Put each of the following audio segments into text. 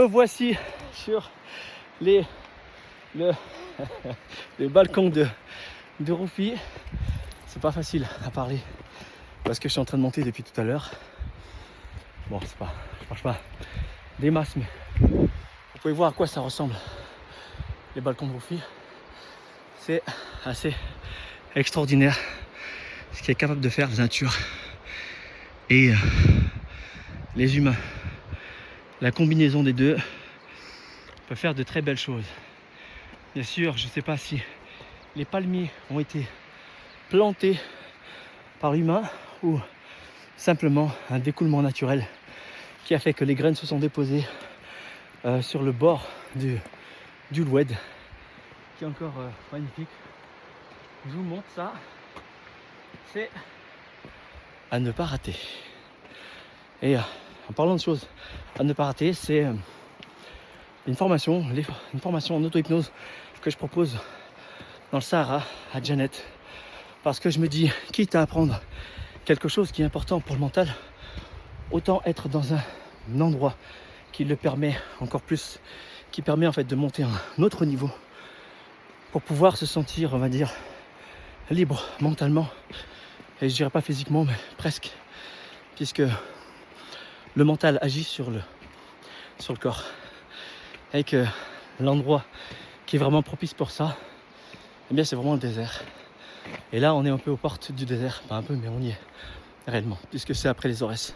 Me voici sur le balcon de Roufi. C'est pas facile à parler parce que je suis en train de monter depuis tout à l'heure. Bon, c'est pas, franchement, des masses, mais vous pouvez voir à quoi ça ressemble, les balcons de Roufi. C'est assez extraordinaire ce qui est capable de faire la nature et les humains. La combinaison des deux peut faire de très belles choses. Bien sûr, je ne sais pas si les palmiers ont été plantés par l'humain ou simplement un découlement naturel qui a fait que les graines se sont déposées sur le bord du Loued, qui est encore magnifique. Je vous montre ça. C'est à ne pas rater. Et en parlant de choses à ne pas rater, c'est une formation en auto-hypnose que je propose dans le Sahara à Janet, parce que je me dis, quitte à apprendre quelque chose qui est important pour le mental, autant être dans un endroit qui le permet encore plus, qui permet en fait de monter à un autre niveau pour pouvoir se sentir, on va dire, libre mentalement, et je dirais pas physiquement, mais presque, puisque le mental agit sur le corps, et que l'endroit qui est vraiment propice pour ça, eh bien c'est vraiment le désert. Et là on est un peu aux portes du désert, pas un peu, mais on y est réellement, puisque c'est après les Aurès.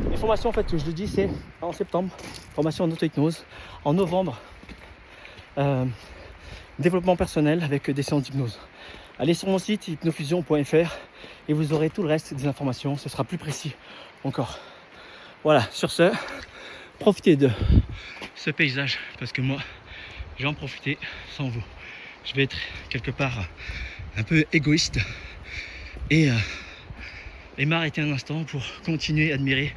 Les formations, en fait, je le dis, c'est en septembre, formation en auto-hypnose. En novembre, développement personnel avec des séances d'hypnose. Allez sur mon site hypnofusion.fr et vous aurez tout le reste des informations. Ce sera plus précis encore. Voilà, sur ce, profitez de ce paysage parce que moi, je vais en profiter sans vous. Je vais être quelque part un peu égoïste et m'arrêter un instant pour continuer à admirer.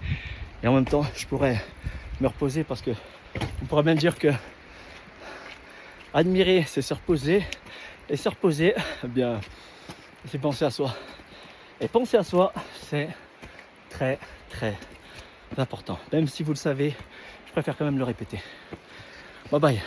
Et en même temps, je pourrais me reposer parce que on pourrait même dire que admirer, c'est se reposer. Et se reposer, eh bien, c'est penser à soi. Et penser à soi, c'est très, très important. Même si vous le savez, je préfère quand même le répéter. Bye bye.